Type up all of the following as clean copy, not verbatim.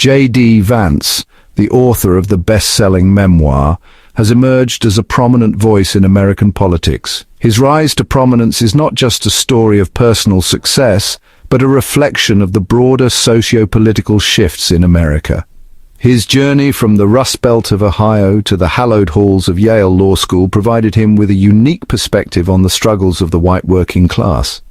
JD Vance, the author of the best-selling memoir, has emerged as a prominent voice in American politics. His rise to prominence is not just a story of personal success, but a reflection of the broader socio-political shifts in America. His journey from the Rust Belt of Ohio to the hallowed halls of Yale Law School provided him with a unique perspective on the struggles of the white working class.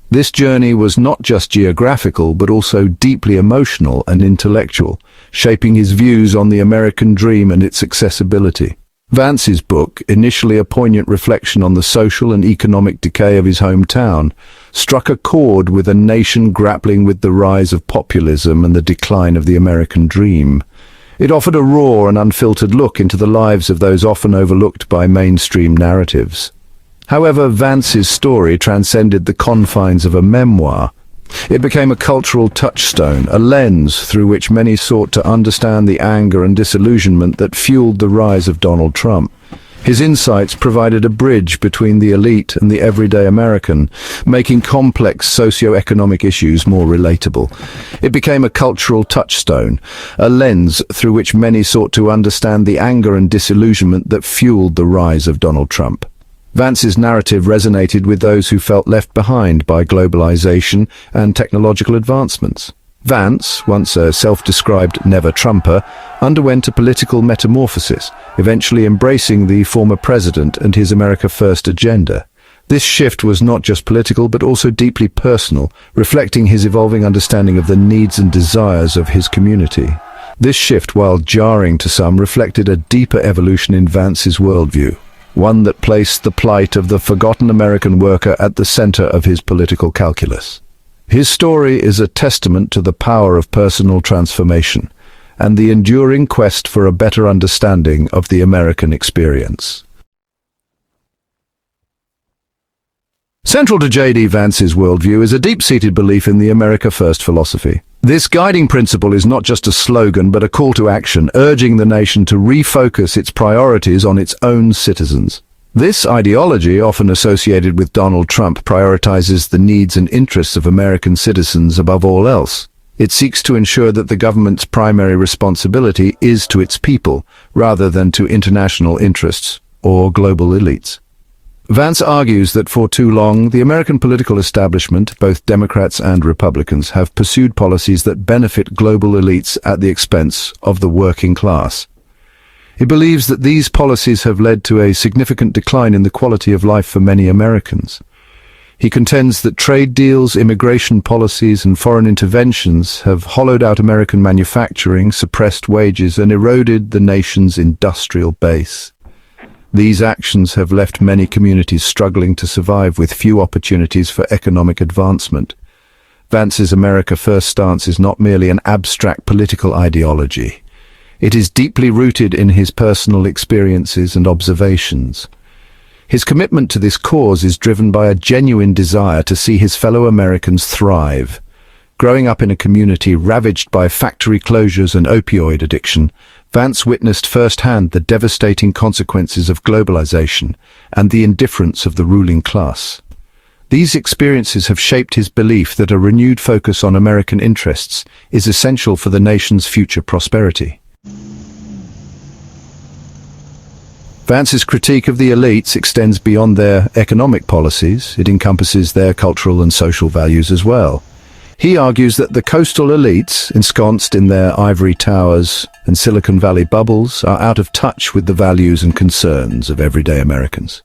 This journey was not just geographical, but also deeply emotional and intellectual, shaping his views on the American dream and its accessibility. Vance's book, initially a poignant reflection on the social and economic decay of his hometown, struck a chord with a nation grappling with the rise of populism and the decline of the American dream. It offered a raw and unfiltered look into the lives of those often overlooked by mainstream narratives. However, Vance's story transcended the confines of a memoir. It became a cultural touchstone, a lens through which many sought to understand the anger and disillusionment that fueled the rise of Donald Trump. His insights provided a bridge between the elite and the everyday American, making complex socio-economic issues more relatable. It became a cultural touchstone, a lens through which many sought to understand the anger and disillusionment that fueled the rise of Donald Trump. Vance's narrative resonated with those who felt left behind by globalization and technological advancements. Vance, once a self-described never-Trumper, underwent a political metamorphosis, eventually embracing the former president and his America First agenda. This shift was not just political but also deeply personal, reflecting his evolving understanding of the needs and desires of his community. This shift, while jarring to some, reflected a deeper evolution in Vance's worldview, one that placed the plight of the forgotten American worker at the center of his political calculus. His story is a testament to the power of personal transformation and the enduring quest for a better understanding of the American experience. Central to JD Vance's worldview is a deep-seated belief in the America First philosophy. This guiding principle is not just a slogan but a call to action, urging the nation to refocus its priorities on its own citizens. This ideology, often associated with Donald Trump, prioritizes the needs and interests of American citizens above all else. It seeks to ensure that the government's primary responsibility is to its people, rather than to international interests or global elites. Vance argues that for too long, the American political establishment, both Democrats and Republicans, have pursued policies that benefit global elites at the expense of the working class. He believes that these policies have led to a significant decline in the quality of life for many Americans. He contends that trade deals, immigration policies, and foreign interventions have hollowed out American manufacturing, suppressed wages, and eroded the nation's industrial base. These actions have left many communities struggling to survive with few opportunities for economic advancement. Vance's America First stance is not merely an abstract political ideology. It is deeply rooted in his personal experiences and observations. His commitment to this cause is driven by a genuine desire to see his fellow Americans thrive. Growing up in a community ravaged by factory closures and opioid addiction, Vance witnessed firsthand the devastating consequences of globalization and the indifference of the ruling class. These experiences have shaped his belief that a renewed focus on American interests is essential for the nation's future prosperity. Vance's critique of the elites extends beyond their economic policies. It encompasses their cultural and social values as well. He argues that the coastal elites, ensconced in their ivory towers and Silicon Valley bubbles, are out of touch with the values and concerns of everyday Americans.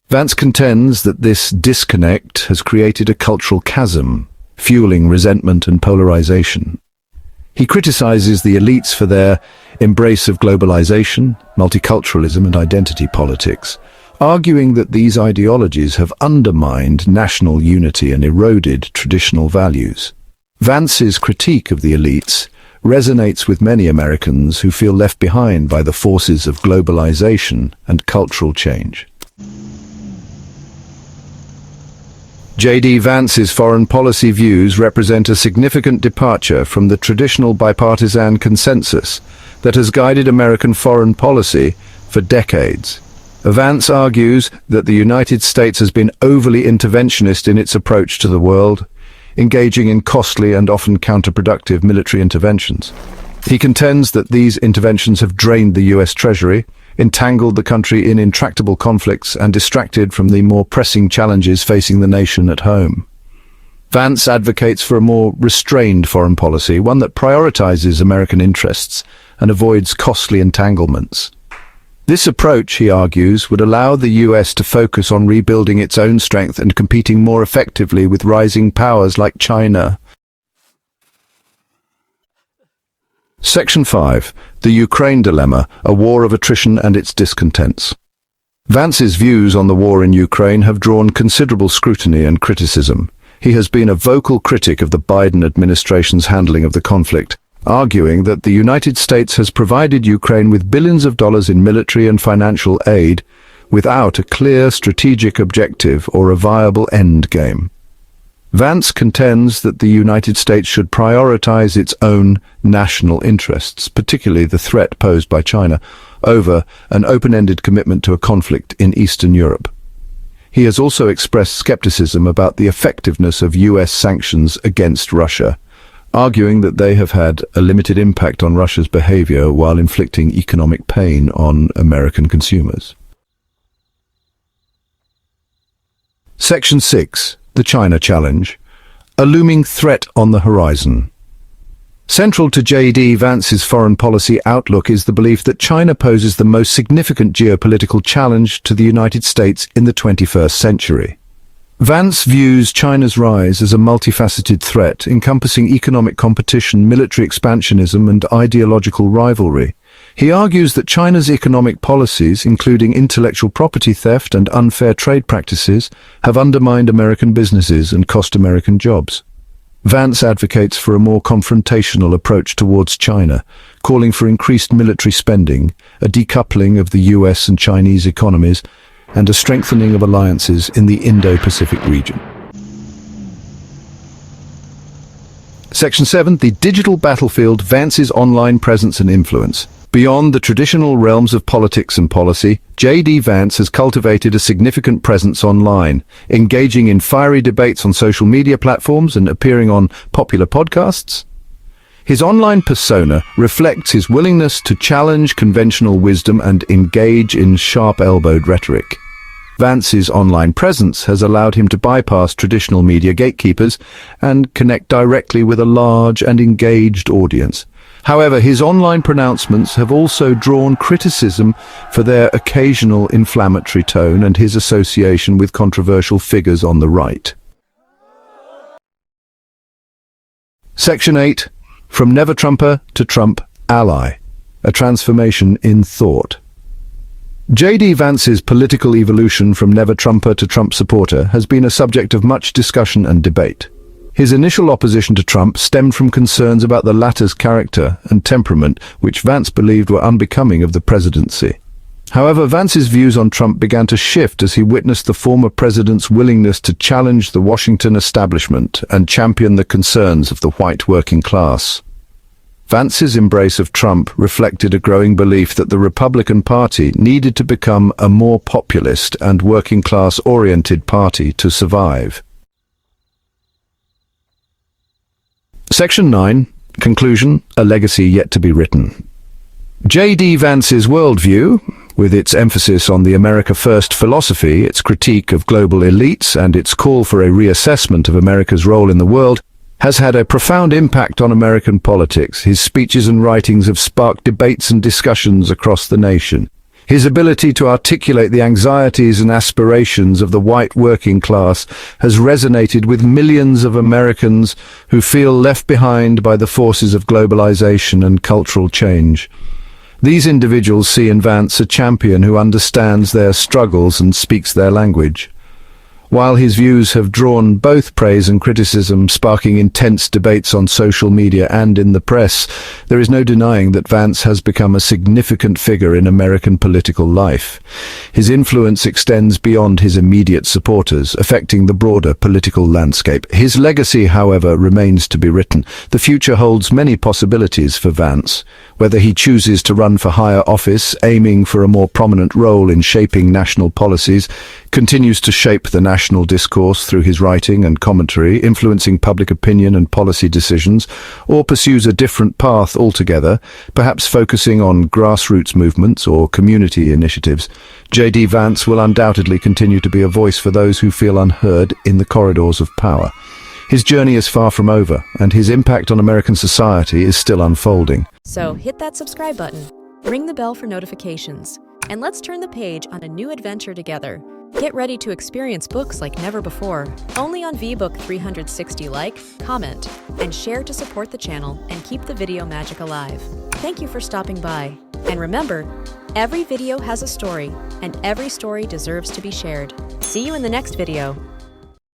Vance contends that this disconnect has created a cultural chasm, fueling resentment and polarization. He criticizes the elites for their embrace of globalization, multiculturalism, and identity politics, arguing that these ideologies have undermined national unity and eroded traditional values. Vance's critique of the elites resonates with many Americans who feel left behind by the forces of globalization and cultural change. JD Vance's foreign policy views represent a significant departure from the traditional bipartisan consensus that has guided American foreign policy for decades. Vance argues that the United States has been overly interventionist in its approach to the world, engaging in costly and often counterproductive military interventions. He contends that these interventions have drained the US Treasury, entangled the country in intractable conflicts, and distracted from the more pressing challenges facing the nation at home. Vance advocates for a more restrained foreign policy, one that prioritizes American interests and avoids costly entanglements. This approach, he argues, would allow the US to focus on rebuilding its own strength and competing more effectively with rising powers like China. Section 5. The Ukraine Dilemma, a war of attrition and its discontents. Vance's views on the war in Ukraine have drawn considerable scrutiny and criticism. He has been a vocal critic of the Biden administration's handling of the conflict, arguing that the United States has provided Ukraine with billions of dollars in military and financial aid without a clear strategic objective or a viable end game. Vance contends that the United States should prioritize its own national interests, particularly the threat posed by China, over an open-ended commitment to a conflict in Eastern Europe. He has also expressed skepticism about the effectiveness of US sanctions against Russia, arguing that they have had a limited impact on Russia's behavior while inflicting economic pain on American consumers. Section 6. The China Challenge, a looming threat on the horizon. Central to JD Vance's foreign policy outlook is the belief that China poses the most significant geopolitical challenge to the United States in the 21st century. Vance views China's rise as a multifaceted threat encompassing economic competition, military expansionism, and ideological rivalry. He argues that China's economic policies, including intellectual property theft and unfair trade practices, have undermined American businesses and cost American jobs. Vance advocates for a more confrontational approach towards China, calling for increased military spending, a decoupling of the US and Chinese economies, and a strengthening of alliances in the Indo-Pacific region. Section 7. The Digital Battlefield, Vance's online presence and influence. Beyond the traditional realms of politics and policy, JD Vance has cultivated a significant presence online, engaging in fiery debates on social media platforms and appearing on popular podcasts. His online persona reflects his willingness to challenge conventional wisdom and engage in sharp-elbowed rhetoric. Vance's online presence has allowed him to bypass traditional media gatekeepers and connect directly with a large and engaged audience. However, his online pronouncements have also drawn criticism for their occasional inflammatory tone and his association with controversial figures on the right. Section 8. From Never-Trumper to Trump Ally, a transformation in thought. JD Vance's political evolution from Never-Trumper to Trump supporter has been a subject of much discussion and debate. His initial opposition to Trump stemmed from concerns about the latter's character and temperament, which Vance believed were unbecoming of the presidency. However, Vance's views on Trump began to shift as he witnessed the former president's willingness to challenge the Washington establishment and champion the concerns of the white working class. Vance's embrace of Trump reflected a growing belief that the Republican Party needed to become a more populist and working-class-oriented party to survive. Section 9. Conclusion, a legacy yet to be written. JD Vance's Worldview, with its emphasis on the America First philosophy, its critique of global elites, and its call for a reassessment of America's role in the world, has had a profound impact on American politics. His speeches and writings have sparked debates and discussions across the nation. His ability to articulate the anxieties and aspirations of the white working class has resonated with millions of Americans who feel left behind by the forces of globalization and cultural change. These individuals see in Vance a champion who understands their struggles and speaks their language. While his views have drawn both praise and criticism, sparking intense debates on social media and in the press, there is no denying that Vance has become a significant figure in American political life. His influence extends beyond his immediate supporters, affecting the broader political landscape. His legacy, however, remains to be written. The future holds many possibilities for Vance. Whether he chooses to run for higher office, aiming for a more prominent role in shaping national policies, continues to shape the national discourse through his writing and commentary, influencing public opinion and policy decisions, or pursues a different path altogether, perhaps focusing on grassroots movements or community initiatives, JD Vance will undoubtedly continue to be a voice for those who feel unheard in the corridors of power. His journey is far from over, and his impact on American society is still unfolding. So hit that subscribe button, ring the bell for notifications, and let's turn the page on a new adventure together. Get ready to experience books like never before, only on VBook 360. Like, comment, and share to support the channel and keep the video magic alive. Thank you for stopping by. And remember, every video has a story, and every story deserves to be shared. See you in the next video.